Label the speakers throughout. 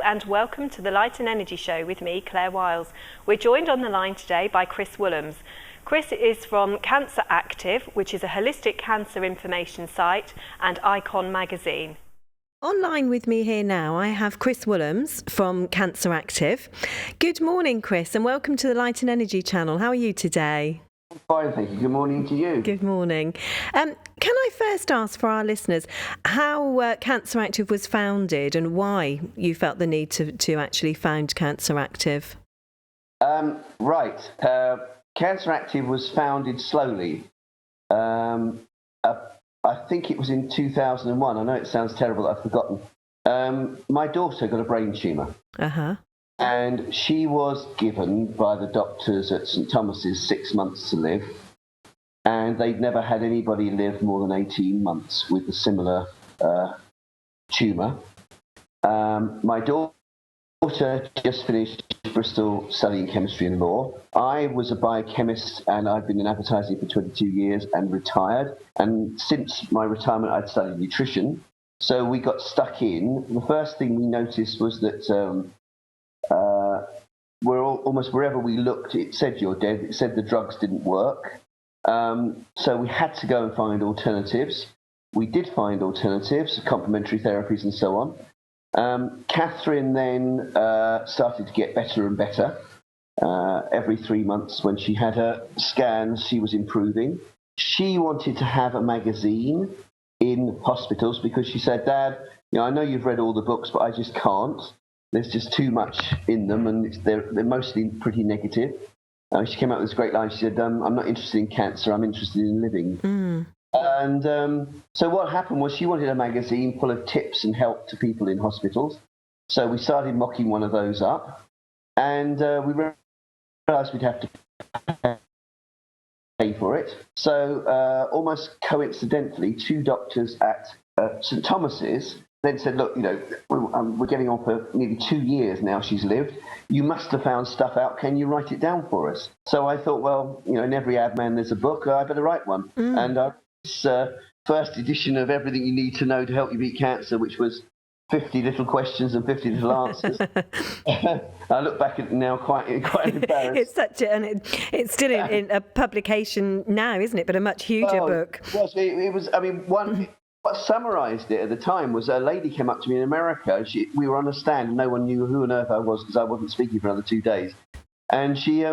Speaker 1: Hello and welcome to the Light and Energy Show with me, Claire Wiles. We're joined on the line today by Chris Woollams. Chris is from CANCERactive, which is a holistic cancer information site, and Icon magazine. Online with me here now, I have Chris Woollams from CANCERactive. Good morning, Chris, and welcome to the Light and Energy channel. How are you today?
Speaker 2: Fine, thank you. Good morning to you.
Speaker 1: Good morning. Can I first ask for our listeners how CANCERactive was founded and why you felt the need to actually found CANCERactive?
Speaker 2: Right. CANCERactive was founded slowly. I think it was in 2001. I know it sounds terrible that I've forgotten. My daughter got a brain tumour.
Speaker 1: Uh-huh.
Speaker 2: And she was given by the doctors at St Thomas's 6 months to live. And they'd never had anybody live more than 18 months with a similar tumour. My daughter just finished Bristol studying chemistry and law. I was a biochemist and I'd been in advertising for 22 years and retired. And since my retirement, I'd studied nutrition. So we got stuck in. The first thing we noticed was that almost wherever we looked, it said you're dead. It said the drugs didn't work. So we had to go and find alternatives. We did find alternatives, complementary therapies and so on. Catherine then started to get better and better. Every 3 months when she had her scans, she was improving. She wanted to have a magazine in hospitals because she said, Dad, I know you've read all the books, but I just can't. There's just too much in them, and they're mostly pretty negative. She came out with this great line. She said, I'm not interested in cancer, I'm interested in living.
Speaker 1: Mm.
Speaker 2: And so what happened was she wanted a magazine full of tips and help to people in hospitals. So we started mocking one of those up, and we realised we'd have to pay for it. So almost coincidentally, two doctors at St Thomas's then said, look, we're getting on for nearly 2 years now she's lived. You must have found stuff out. Can you write it down for us? So I thought, well, in every ad man there's a book. I better write one.
Speaker 1: Mm.
Speaker 2: And this first edition of Everything You Need to Know to Help You Beat Cancer, which was 50 little questions and 50 little answers. I look back at it now quite embarrassed.
Speaker 1: It's still in a publication now, isn't it? But a much huger book.
Speaker 2: It was. I mean, what summarised it at the time was a lady came up to me in America. We were on a stand and no one knew who on earth I was because I wasn't speaking for another 2 days. And she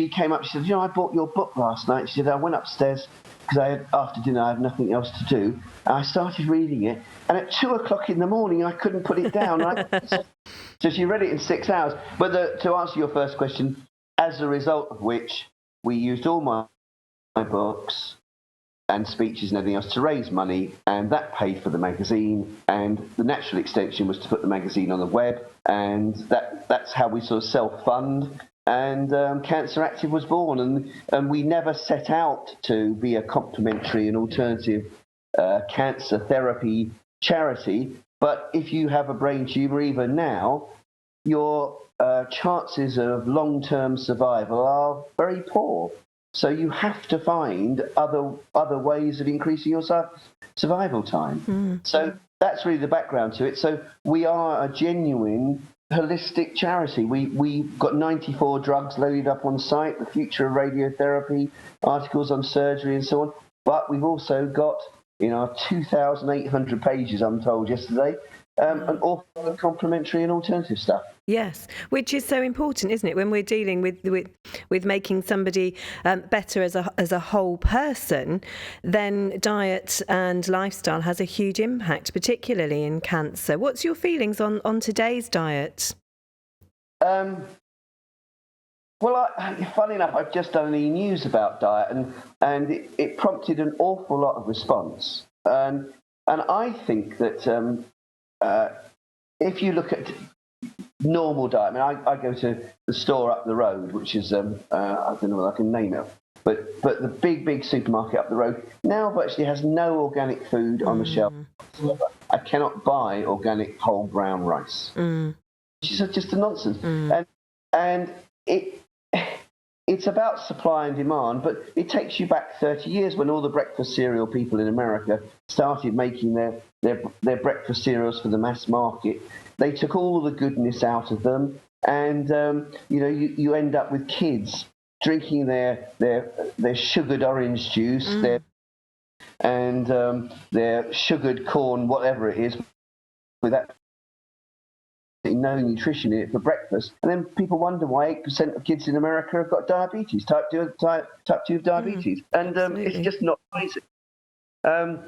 Speaker 2: came up, she said, I bought your book last night. She said, I went upstairs because after dinner I had nothing else to do. And I started reading it. And at 2 o'clock in the morning, I couldn't put it down. So she read it in 6 hours. But to answer your first question, as a result of which we used all my books and speeches and everything else to raise money, and that paid for the magazine, and the natural extension was to put the magazine on the web, and that's how we sort of self-fund, and CANCERactive was born, and we never set out to be a complementary and alternative cancer therapy charity, but if you have a brain tumour even now, your chances of long-term survival are very poor. So you have to find other ways of increasing your survival time.
Speaker 1: Mm.
Speaker 2: So that's really the background to it. So we are a genuine holistic charity. We've got 94 drugs loaded up on site, the future of radiotherapy, articles on surgery and so on. But we've also got, in our 2,800 pages, I'm told yesterday, an awful lot of complementary and alternative stuff.
Speaker 1: Yes, which is so important, isn't it? When we're dealing with making somebody better as a whole person, then diet and lifestyle has a huge impact, particularly in cancer. What's your feelings on today's diet?
Speaker 2: Well, funny enough, I've just done any news about diet, and it prompted an awful lot of response. And I think that if you look at normal diet, I go to the store up the road, which is I don't know what I can name it, but the big supermarket up the road now virtually has no organic food on the shelf. I cannot buy organic whole brown rice, which is just a nonsense. And it's about supply and demand, but it takes you back 30 years when all the breakfast cereal people in America started making their breakfast cereals for the mass market. they took all the goodness out of them, and you end up with kids drinking their sugared orange juice, their sugared corn, whatever it is, with that no nutrition in it for breakfast. And then people wonder why 8% of kids in America have got diabetes, type 2 diabetes. And it's just not crazy. When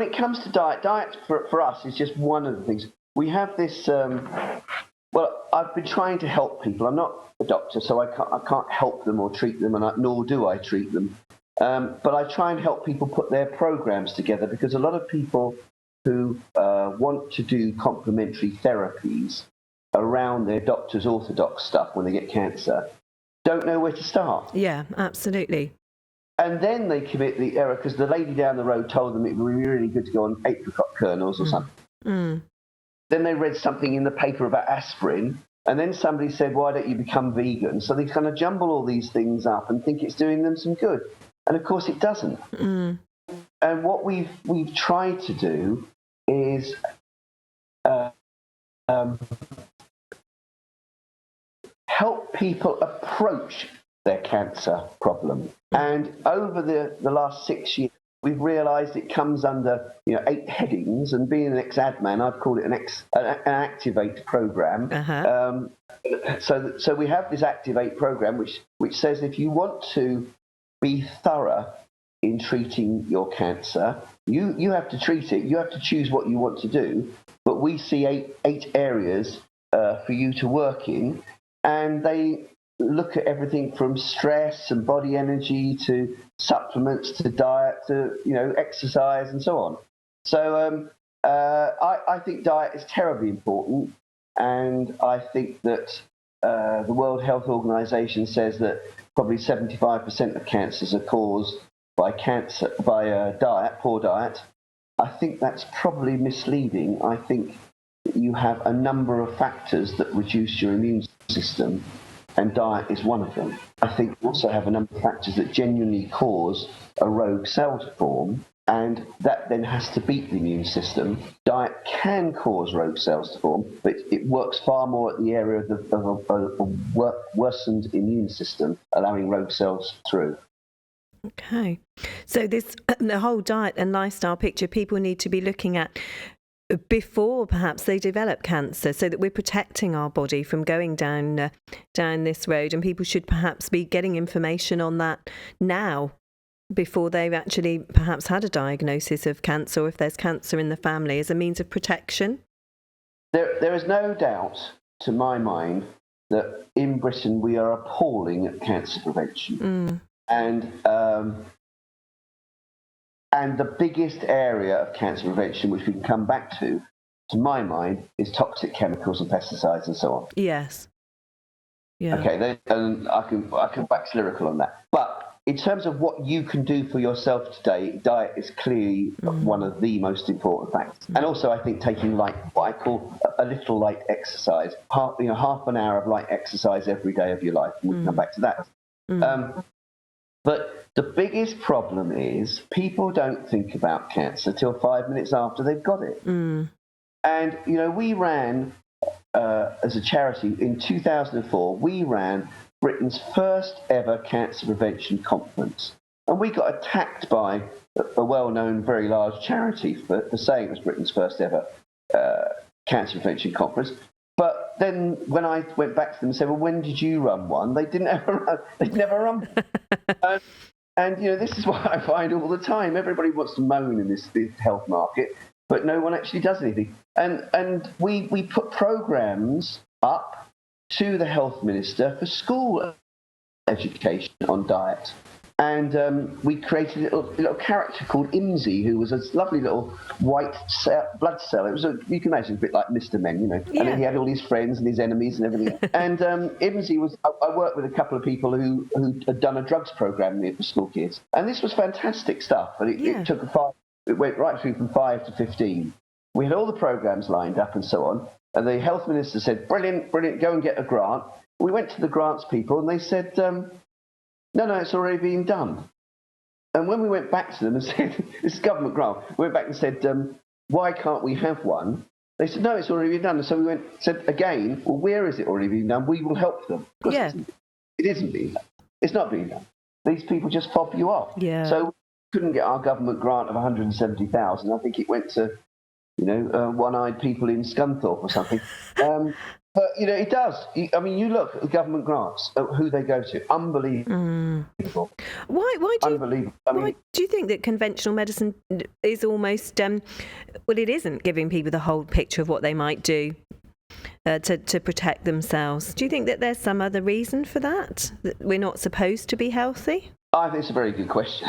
Speaker 2: it comes to diet for us is just one of the things. We have this, I've been trying to help people. I'm not a doctor, so I can't help them or treat them, nor do I treat them. But I try and help people put their programs together, because a lot of people who want to do complementary therapies around their doctor's orthodox stuff when they get cancer don't know where to start.
Speaker 1: Yeah, absolutely.
Speaker 2: And then they commit the error because the lady down the road told them it would be really good to go on apricot kernels or something. Then they read something in the paper about aspirin, and then somebody said, why don't you become vegan? So they kind of jumble all these things up and think it's doing them some good. And of course it doesn't. And what we've tried to do is help people approach their cancer problem. And over the last 6 years, we've realised it comes under 8 headings. And being an ex-ad man, I'd call it an Activate program. So we have this Activate program, which says if you want to be thorough in treating your cancer, you have to treat it. You have to choose what you want to do. But we see eight areas for you to work in, and they look at everything from stress and body energy to supplements to diet to exercise and so on. So I think diet is terribly important, and I think that the World Health Organization says that probably 75% of cancers are caused by poor diet. I think that's probably misleading. I think that you have a number of factors that reduce your immune system, and diet is one of them. I think you also have a number of factors that genuinely cause a rogue cell to form, and that then has to beat the immune system. Diet can cause rogue cells to form, but it works far more at the area of a worsened immune system, allowing rogue cells through.
Speaker 1: Okay. So the whole diet and lifestyle picture people need to be looking at before perhaps they develop cancer, so that we're protecting our body from going down this road, and people should perhaps be getting information on that now before they've actually perhaps had a diagnosis of cancer, or if there's cancer in the family, as a means of protection.
Speaker 2: There is no doubt to my mind that in Britain we are appalling at cancer prevention. And the biggest area of cancer prevention, which we can come back to my mind, is toxic chemicals and pesticides and so on.
Speaker 1: Yes. Yeah.
Speaker 2: Okay, and I can wax lyrical on that. But in terms of what you can do for yourself today, diet is clearly one of the most important factors. And also, I think taking what I call a little light exercise, half an hour of light exercise every day of your life. And we can come back to that. But the biggest problem is people don't think about cancer till 5 minutes after they've got it. And, we ran, as a charity, in 2004, we ran Britain's first ever cancer prevention conference. And we got attacked by a well-known, very large charity for saying it was Britain's first ever cancer prevention conference. But then when I went back to them and said, well, when did you run one? They'd never run one. And this is what I find all the time. Everybody wants to moan in this health market, but no one actually does anything. And we put programs up to the health minister for school education on diet. And we created a little character called Imsy, who was a lovely little white blood cell. It was you can imagine, a bit like Mr. Men, Yeah. And then he had all his friends and his enemies and everything. And Imsy was. I worked with a couple of people who had done a drugs program here for school kids, and this was fantastic stuff. And it took it went right through from 5 to 15. We had all the programs lined up and so on. And the health minister said, "Brilliant, brilliant, go and get a grant." We went to the grants people, and they said, No, it's already been done. And when we went back to them and said, this is government grant, we went back and said, why can't we have one? They said, no, it's already been done. And so we said again, well, where is it already been done? We will help them.
Speaker 1: Yeah.
Speaker 2: It isn't being done. It's not being done. These people just fob you off.
Speaker 1: Yeah.
Speaker 2: So we couldn't get our government grant of 170,000. I think it went to, one-eyed people in Scunthorpe or something. But, it does. I mean, you look at the government grants, who they go to. Unbelievable.
Speaker 1: Why do you,
Speaker 2: Unbelievable.
Speaker 1: why do you think that conventional medicine is almost, well, it isn't giving people the whole picture of what they might do to protect themselves? Do you think that there's some other reason for that we're not supposed to be healthy?
Speaker 2: I think it's a very good question.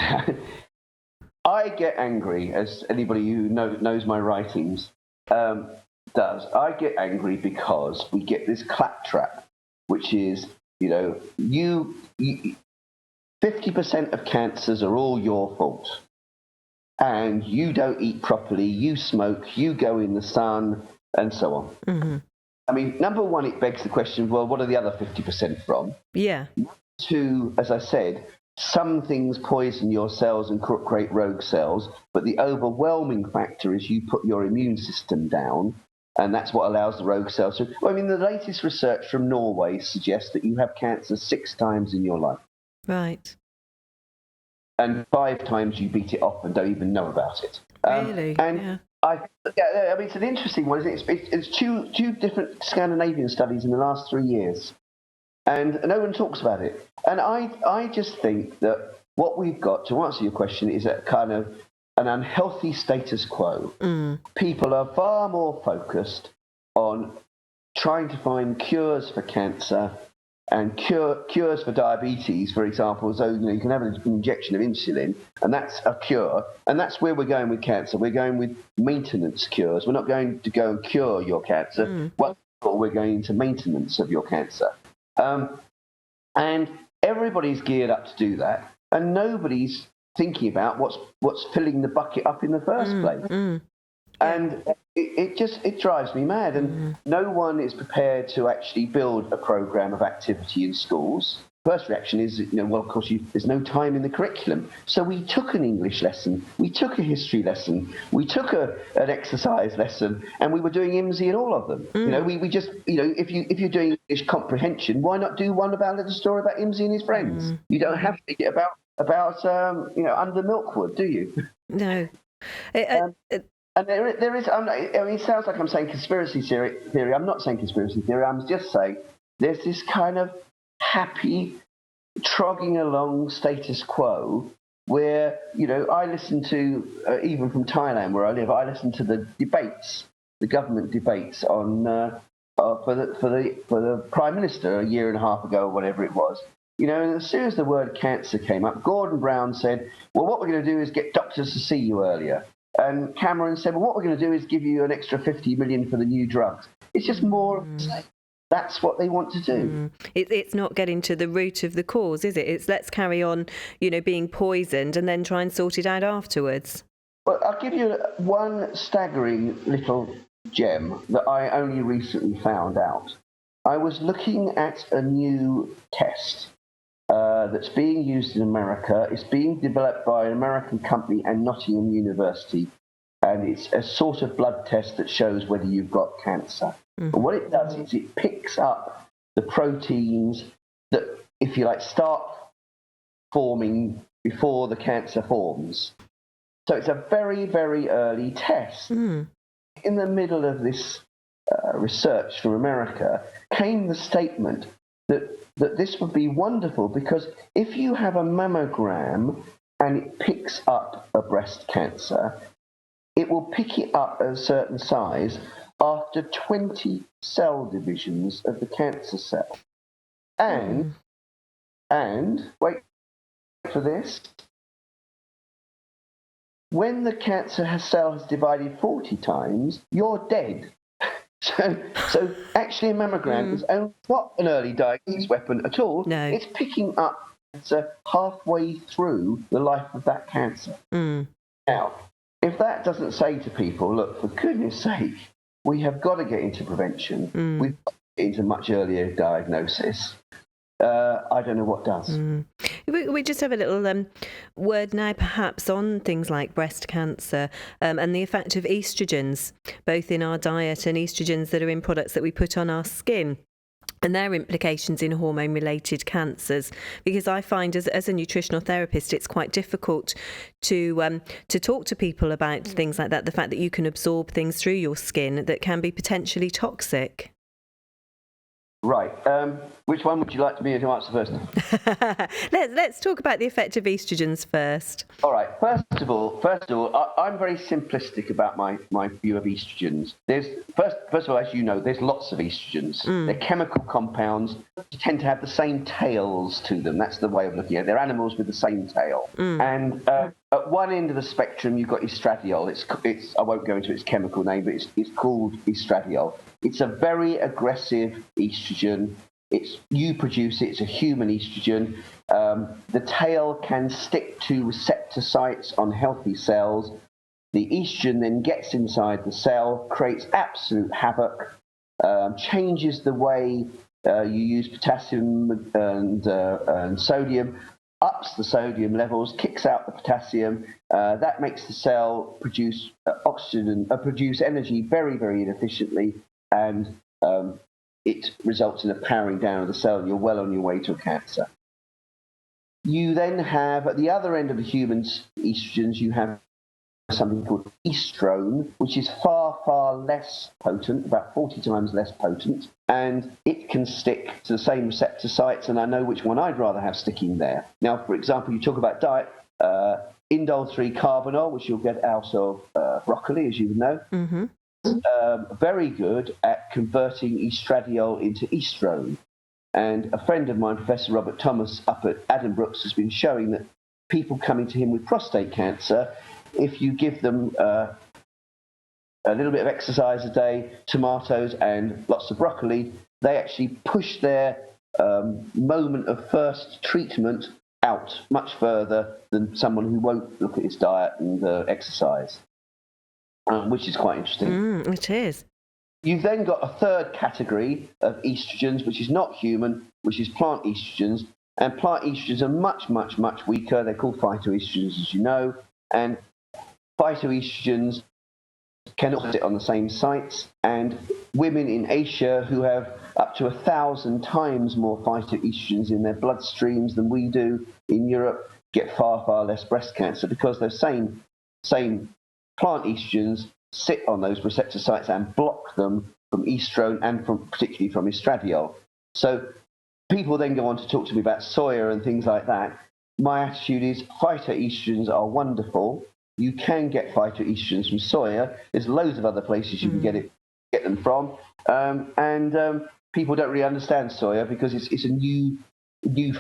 Speaker 2: I get angry, as anybody who knows my writings does. I get angry because we get this claptrap, which is, 50% of cancers are all your fault. And you don't eat properly, you smoke, you go in the sun, and so on. Mm-hmm. I mean, number one, it begs the question, well, what are the other 50% from?
Speaker 1: Yeah.
Speaker 2: Two, as I said, some things poison your cells and create rogue cells, but the overwhelming factor is you put your immune system down, and that's what allows the rogue cells to... Well, I mean, the latest research from Norway suggests that you have cancer 6 times in your life.
Speaker 1: Right.
Speaker 2: And 5 times you beat it off and don't even know about it.
Speaker 1: Really?
Speaker 2: Yeah. I mean, it's an interesting one, isn't it? It's two different Scandinavian studies in the last 3 years. And no one talks about it. And I just think that what we've got, to answer your question, is a kind of an unhealthy status quo. Mm. People are far more focused on trying to find cures for cancer and cures for diabetes, for example. So, you can have an injection of insulin, and that's a cure. And that's where we're going with cancer. We're going with maintenance cures. We're not going to go and cure your cancer. Mm. We're going into maintenance of your cancer. And everybody's geared up to do that, and nobody's thinking about what's filling the bucket up in the first place. Mm. And it drives me mad, and no one is prepared to actually build a program of activity in schools. First reaction is, well, of course, there's no time in the curriculum. So we took an English lesson, we took a history lesson, we took an exercise lesson, and we were doing IMSI in all of them. Mm. We just, if you're doing English comprehension, why not do one about a story about IMSI and his friends? Mm. You don't have to get about under Milkwood, do you?
Speaker 1: No.
Speaker 2: And there is, I mean, it sounds like I'm saying conspiracy theory. I'm not saying conspiracy theory. I'm just saying there's this kind of happy, trogging along status quo where, I listen to, even from Thailand where I live, I listen to the debates, the government debates on for the Prime Minister a year and a half ago or whatever it was. And as soon as the word cancer came up, Gordon Brown said, well, what we're going to do is get doctors to see you earlier. And Cameron said, well, what we're going to do is give you an extra 50 million for the new drugs. It's just more of the same. That's what they want to do.
Speaker 1: It's not getting to the root of the cause, is it? It's let's carry on, being poisoned and then try and sort it out afterwards.
Speaker 2: Well, I'll give you one staggering little gem that I only recently found out. I was looking at a new test that's being used in America. It's being developed by an American company and Nottingham University. And it's a sort of blood test that shows whether you've got cancer. Mm-hmm. And what it does is it picks up the proteins that, if you like, start forming before the cancer forms. So it's a very, very early test. Mm. In the middle of this research from America came the statement that this would be wonderful because if you have a mammogram and it picks up a breast cancer, it will pick it up at a certain size after 20 cell divisions of the cancer cell. And wait for this, when the cancer cell has divided 40 times, you're dead. So actually a mammogram is not an early diagnosis weapon at all.
Speaker 1: No.
Speaker 2: It's picking up cancer halfway through the life of that cancer. Mm. Now, if that doesn't say to people, look, for goodness sake, we have got to get into prevention. Mm. We've got to get into much earlier diagnosis. I don't know what does.
Speaker 1: We just have a little word now, perhaps, on things like breast cancer and the effect of estrogens, both in our diet and estrogens that are in products that we put on our skin, and their implications in hormone-related cancers. Because I find, as a nutritional therapist, it's quite difficult to talk to people about things like that. The fact that you can absorb things through your skin that can be potentially toxic.
Speaker 2: Right. Which one would you like me to answer first?
Speaker 1: Let's talk about the effect of estrogens first.
Speaker 2: All right. First of all, I'm very simplistic about my view of estrogens. First of all, as you know, there's lots of estrogens. They're chemical compounds, tend to have the same tails to them. That's the way of looking at it. They're animals with the same tail. And at one end of the spectrum, you've got estradiol. It's I won't go into its chemical name, but it's called estradiol. It's a very aggressive estrogen. You produce it. It's a human estrogen. The tail can stick to receptor sites on healthy cells. The estrogen then gets inside the cell, creates absolute havoc, changes the way you use potassium and sodium, ups the sodium levels, kicks out the potassium. That makes the cell produce oxygen, produce energy very, very inefficiently, and it results in a powering down of the cell, and you're well on your way to a cancer. You then have, at the other end of the human estrogens, you have something called estrone, which is far, far less potent, about 40 times less potent, and it can stick to the same receptor sites, and I know which one I'd rather have sticking there. Now, for example, you talk about diet, indole-3 carbinol, which you'll get out of broccoli, as you know, very good at converting estradiol into estrone. And a friend of mine, Professor Robert Thomas, up at Addenbrooke's, has been showing that people coming to him with prostate cancer, if you give them a little bit of exercise a day, tomatoes and lots of broccoli, they actually push their moment of first treatment out much further than someone who won't look at his diet and exercise, which is quite interesting.
Speaker 1: It is.
Speaker 2: You've then got a third category of estrogens, which is not human, which is plant estrogens. And plant estrogens are much, much, much weaker. They're called phytoestrogens, as you know. And phytoestrogens can also sit on the same sites. And women in Asia who have up to 1,000 times more phytoestrogens in their bloodstreams than we do in Europe get far, far less breast cancer, because those same plant estrogens sit on those receptor sites and block them from estrone and particularly from estradiol. So people then go on to talk to me about soya and things like that. My attitude is phytoestrogens are wonderful. You can get phytoestrogens from soya. There's loads of other places you can get them from. And people don't really understand soya because it's a new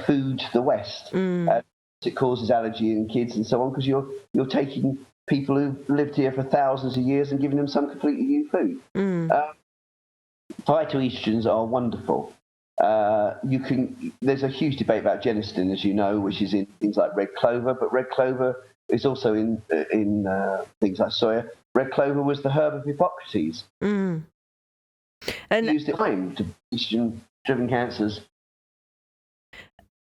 Speaker 2: food to the West. It causes allergy in kids and so on, because you're taking people who've lived here for thousands of years and giving them some completely new food. Phytoestrogens are wonderful. There's a huge debate about genistein, as you know, which is in things like red clover, but red clover is also in things like soya. Red clover was the herb of Hippocrates. And used it to estrogen-driven cancers.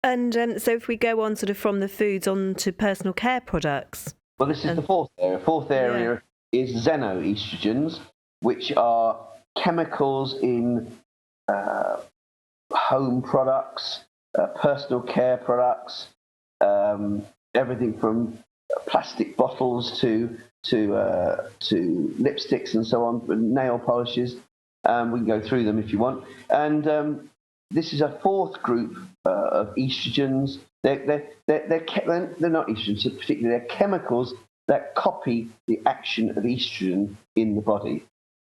Speaker 1: And so if we go on sort of from the foods on to personal care products.
Speaker 2: Well, this is the fourth area. Fourth area is xenoestrogens, which are chemicals in home products, personal care products, everything from plastic bottles to lipsticks and so on, nail polishes. We can go through them if you want. And this is a fourth group of estrogens. They're not estrogens, particularly they're chemicals that copy the action of estrogen in the body.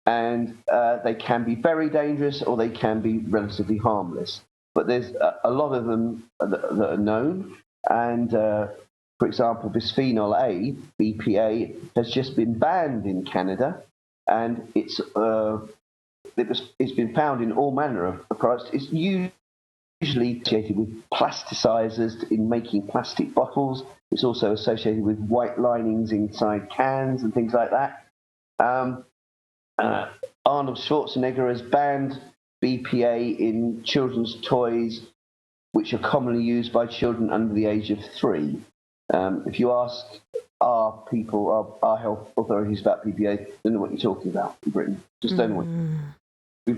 Speaker 2: And they can be very dangerous or they can be relatively harmless. But there's a lot of them that are known. And, for example, bisphenol A, BPA, has just been banned in Canada. And it's been found in all manner of products. It's usually associated with plasticizers in making plastic bottles. It's also associated with white linings inside cans and things like that. Arnold Schwarzenegger has banned BPA in children's toys which are commonly used by children under the age of 3. If you ask our health authorities about PPA, they don't know what you're talking about in Britain. Just don't know what.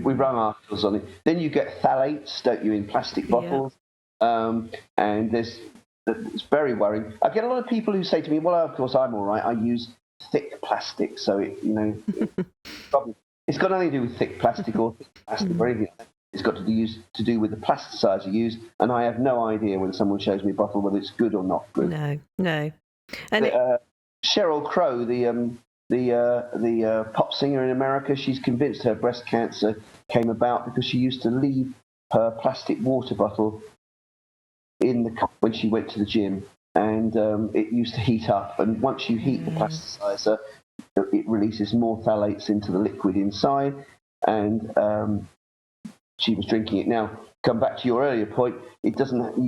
Speaker 2: We've run articles on it. Then you get phthalates, don't you, in plastic bottles. And it's very worrying. I get a lot of people who say to me, well, of course, I'm all right. I use thick plastic. So, it's got nothing to do with thick plastic or thick plastic or anything. It's got to do with the plasticides you use. And I have no idea when someone shows me a bottle whether it's good or not good.
Speaker 1: No. And
Speaker 2: Sheryl Crow, the pop singer in America, she's convinced her breast cancer came about because she used to leave her plastic water bottle in the cup when she went to the gym, and it used to heat up. And once you heat the plasticizer, it releases more phthalates into the liquid inside, and she was drinking it. Now, come back to your earlier point. You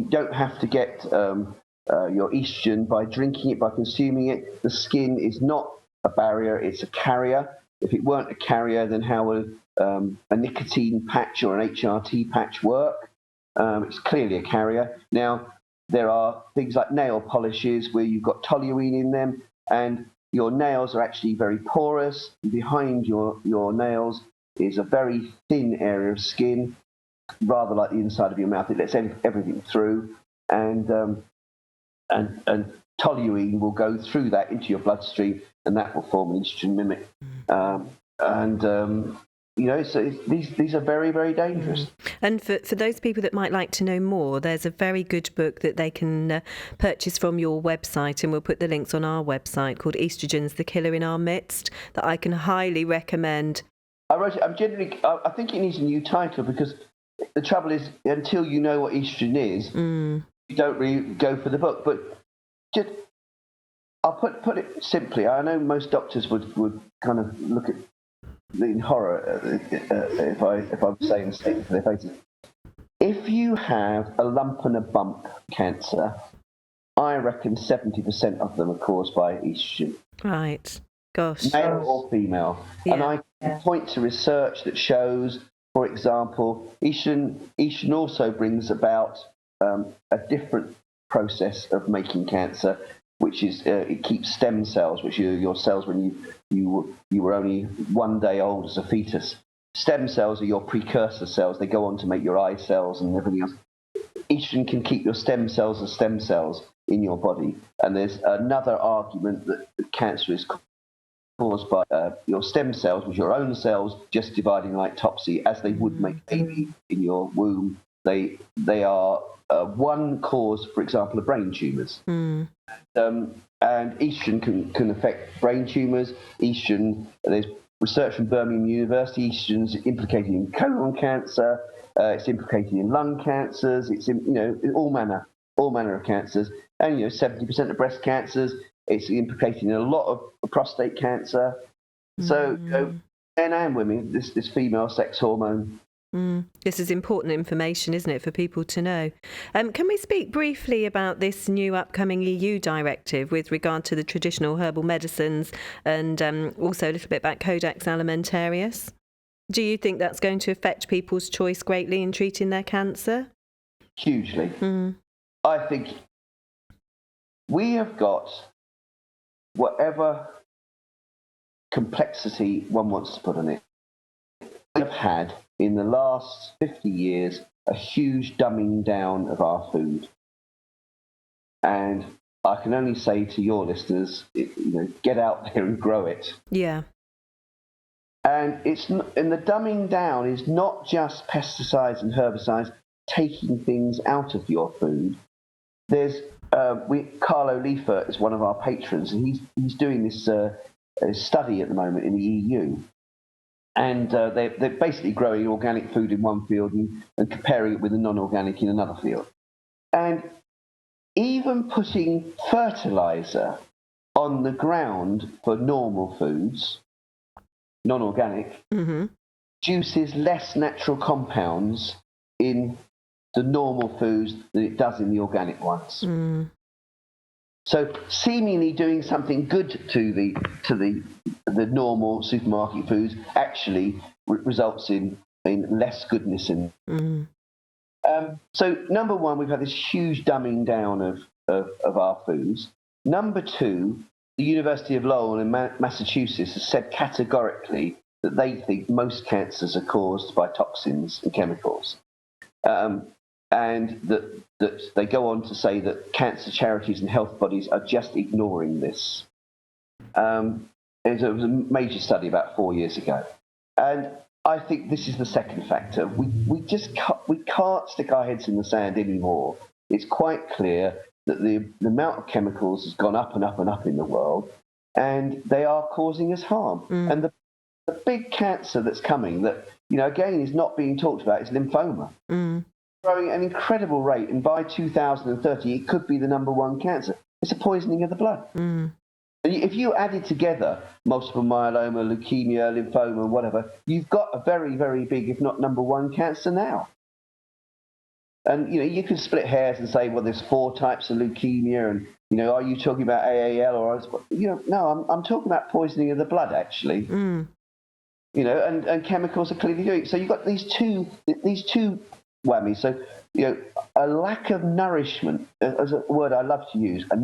Speaker 2: don't have to get your estrogen by drinking it, by consuming it. The skin is not a barrier; it's a carrier. If it weren't a carrier, then how would a nicotine patch or an HRT patch work? It's clearly a carrier. Now, there are things like nail polishes where you've got toluene in them, and your nails are actually very porous. Behind your nails is a very thin area of skin, rather like the inside of your mouth. It lets everything through, and toluene will go through that into your bloodstream, and that will form an estrogen mimic. So these are very, very dangerous.
Speaker 1: And for those people that might like to know more, there's a very good book that they can purchase from your website, and we'll put the links on our website, called Estrogens, the Killer in Our Midst, that I can highly recommend.
Speaker 2: I wrote it. I think it needs a new title, because the trouble is, until you know what estrogen is, you don't really go for the book. But just, I'll put it simply. I know most doctors would kind of look at in horror if I was saying a statement to their faces. If you have a lump and a bump cancer, I reckon 70% of them are caused by estrogen.
Speaker 1: Right. Gosh.
Speaker 2: Male or female. Yeah. And I can point to research that shows, for example, estrogen also brings about a different process of making cancer, which is it keeps stem cells, which are your cells when you were only 1 day old as a fetus. Stem cells are your precursor cells. They go on to make your eye cells and everything else. Estrogen can keep your stem cells as stem cells in your body. And there's another argument that cancer is caused by your stem cells, which are your own cells, just dividing like Topsy, as they would make a baby in your womb. They are one cause, for example, of brain tumours. And estrogen can affect brain tumours. Estrogen, there's research from Birmingham University. Estrogen's implicated in colon cancer. It's implicated in lung cancers. It's in, all manner of cancers. And 70% of breast cancers. It's implicated in a lot of prostate cancer. So men and women, this female sex hormone.
Speaker 1: This is important information, isn't it, for people to know? Can we speak briefly about this new upcoming EU directive with regard to the traditional herbal medicines, and also a little bit about Codex Alimentarius? Do you think that's going to affect people's choice greatly in treating their cancer?
Speaker 2: Hugely. I think we have got whatever complexity one wants to put on it. We have had, in the last 50 years, a huge dumbing down of our food. And I can only say to your listeners, get out there and grow it.
Speaker 1: Yeah.
Speaker 2: And the dumbing down is not just pesticides and herbicides taking things out of your food. There's Carlo Liefert is one of our patrons, and he's doing this study at the moment in the EU. And they're basically growing organic food in one field and comparing it with the non-organic in another field. And even putting fertilizer on the ground for normal foods, non-organic, produces less natural compounds in the normal foods than it does in the organic ones. So seemingly doing something good to the normal supermarket foods actually results in less goodness in. So number one, we've had this huge dumbing down of our foods. Number two, the University of Lowell in Massachusetts has said categorically that they think most cancers are caused by toxins and chemicals. And that they go on to say that cancer charities and health bodies are just ignoring this. It was a major study about 4 years ago. And I think this is the second factor. We can't stick our heads in the sand anymore. It's quite clear that the amount of chemicals has gone up and up and up in the world, and they are causing us harm. And the big cancer that's coming that, again, is not being talked about is lymphoma. Growing at an incredible rate, and by 2030, it could be the number one cancer. It's a poisoning of the blood. And if you added together multiple myeloma, leukemia, lymphoma, whatever, you've got a very, very big, if not number one, cancer now. And, you can split hairs and say, well, there's 4 types of leukemia, and, are you talking about AAL or, no, I'm talking about poisoning of the blood, actually. And chemicals are clearly doing it. So you've got these two whammies. So, a lack of nourishment, as a word I love to use, a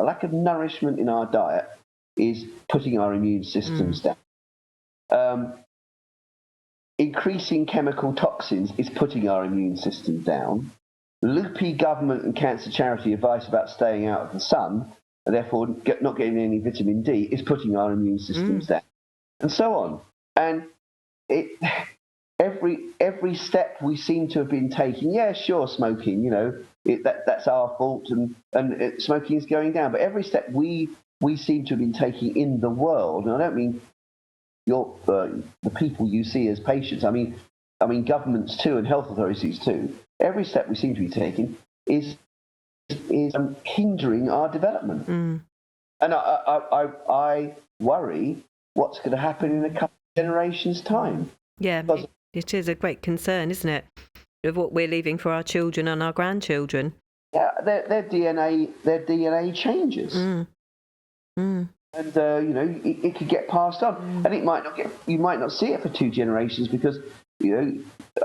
Speaker 2: lack of nourishment in our diet is putting our immune systems down. Increasing chemical toxins is putting our immune system down. Loopy government and cancer charity advice about staying out of the sun, and therefore not getting any vitamin D, is putting our immune systems down, and so on. And every step we seem to have been taking, sure, smoking, that's our fault, and smoking is going down. But every step we seem to have been taking in the world, and I don't mean the people you see as patients. I mean governments too, and health authorities too. Every step we seem to be taking is hindering our development. And I worry what's going to happen in a couple of generations' time.
Speaker 1: Yeah, it is a great concern, isn't it, of what we're leaving for our children and our grandchildren.
Speaker 2: Yeah, their DNA changes. And it could get passed on, and you might not see it for 2 generations because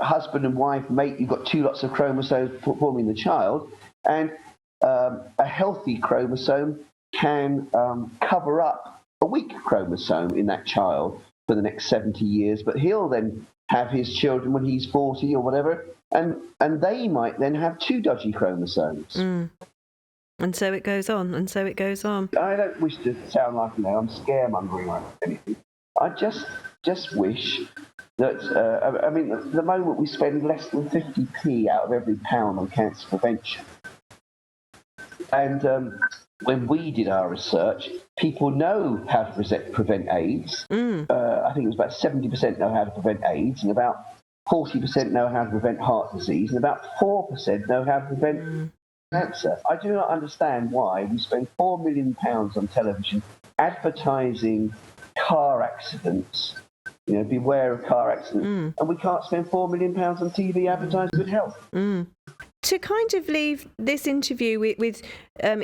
Speaker 2: husband and wife, mate, you've got 2 lots of chromosomes forming the child, and a healthy chromosome can cover up a weak chromosome in that child for the next 70 years, but he'll then have his children when he's 40 or whatever, and they might then have 2 dodgy chromosomes.
Speaker 1: And so it goes on, and so it goes on.
Speaker 2: I don't wish to sound like, I'm scaremongering or anything. I just wish that, the moment we spend less than 50p out of every pound on cancer prevention, and when we did our research, people know how to prevent AIDS. I think it was about 70% know how to prevent AIDS, and about 40% know how to prevent heart disease, and about 4% know how to prevent cancer. I do not understand why we spend £4 million on television advertising car accidents. Beware of car accidents, and we can't spend £4 million on TV advertising good health.
Speaker 1: To kind of leave this interview with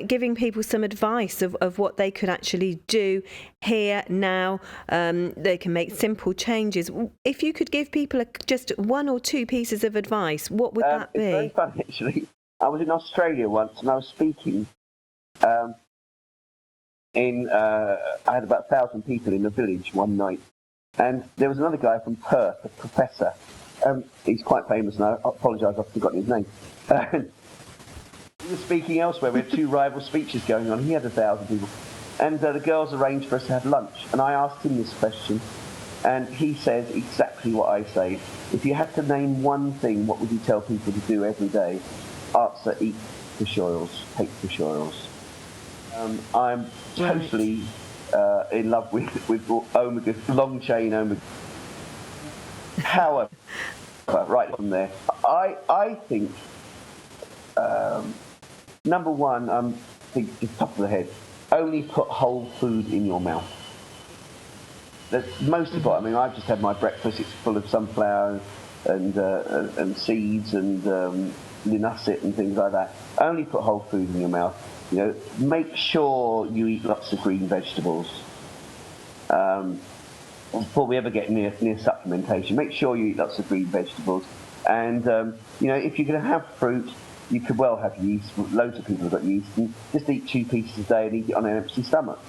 Speaker 1: giving people some advice of what they could actually do here, now, they can make simple changes. If you could give people just 1 or 2 pieces of advice, what would that be?
Speaker 2: It's very fun, actually. I was in Australia once, and I was speaking I had about 1,000 people in a village one night, and there was another guy from Perth, a professor. He's quite famous, and I apologise, I've forgotten his name. He was speaking elsewhere. We had 2 rival speeches going on. He had 1,000 people. And the girls arranged for us to have lunch. And I asked him this question, and he says exactly what I say. If you had to name one thing, what would you tell people to do every day? Answer: eat fish oils, take fish oils. I'm totally in love with omega, long chain omega. However, right from there, I think number one, I think just top of the head, only put whole food in your mouth. That's most important. I've just had my breakfast. It's full of sunflower and seeds and linusset and things like that. Only put whole food in your mouth. Make sure you eat lots of green vegetables. Before we ever get near supplementation, make sure you eat lots of green vegetables. And, if you're going to have fruit, you could well have yeast. Loads of people have got yeast. And just eat 2 pieces a day and eat it on an empty stomach.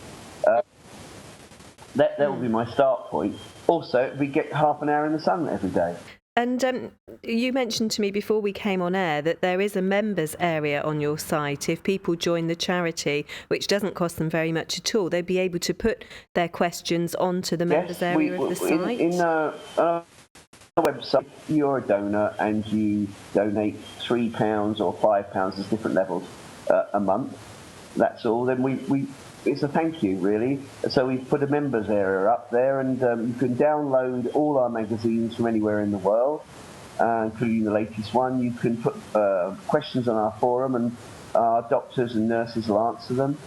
Speaker 2: That will be my start point. Also, we get half an hour in the sun every day.
Speaker 1: And you mentioned to me before we came on air that there is a members area on your site. If people join the charity, which doesn't cost them very much at all, they'd be able to put their questions onto the members area of the site.
Speaker 2: In our website, you're a donor and you donate £3 or £5, there's different levels a month. That's all. Then it's a thank you, really. So we've put a members area up there, and you can download all our magazines from anywhere in the world, including the latest one. You can put questions on our forum, and our doctors and nurses will answer them.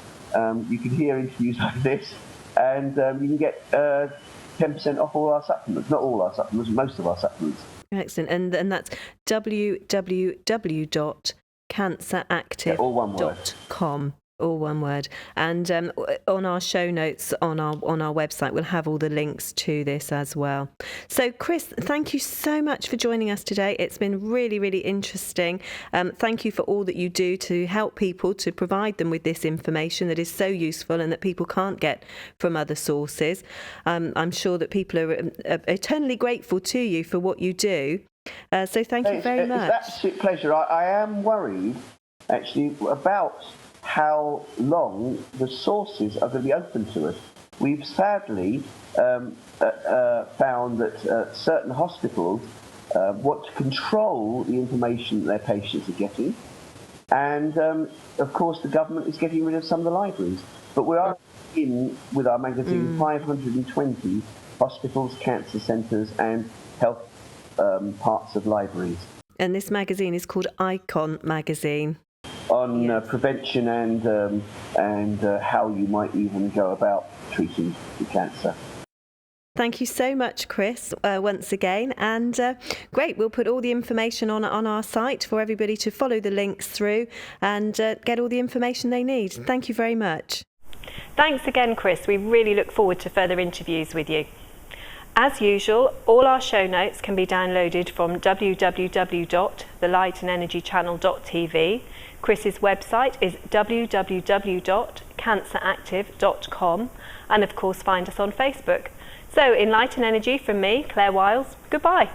Speaker 2: You can hear interviews like this, and you can get 10% off all our supplements. Not all our supplements, most of our supplements.
Speaker 1: Excellent. And that's www.CANCERactive.com. All one word. And on our show notes on our website, we'll have all the links to this as well. So, Chris, thank you so much for joining us today. It's been really, really interesting. Thank you for all that you do to help people, to provide them with this information that is so useful and that people can't get from other sources. I'm sure that people are eternally grateful to you for what you do. So thank you very much.
Speaker 2: It's an absolute pleasure. I am worried, actually, about how long the sources are going to be open to us. We've sadly found that certain hospitals want to control the information that their patients are getting, and of course the government is getting rid of some of the libraries. But we are in, with our magazine, 520 hospitals, cancer centres and health parts of libraries.
Speaker 1: And this magazine is called Icon Magazine.
Speaker 2: On prevention and how you might even go about treating the cancer.
Speaker 1: Thank you so much, Chris, once again. And great, we'll put all the information on our site for everybody to follow the links through and get all the information they need. Thank you very much. Thanks again, Chris. We really look forward to further interviews with you. As usual, all our show notes can be downloaded from www.thelightenergychannel.tv. Chris's website is www.CANCERactive.com, and of course find us on Facebook. So, Enlighten Energy from me, Claire Wiles. Goodbye.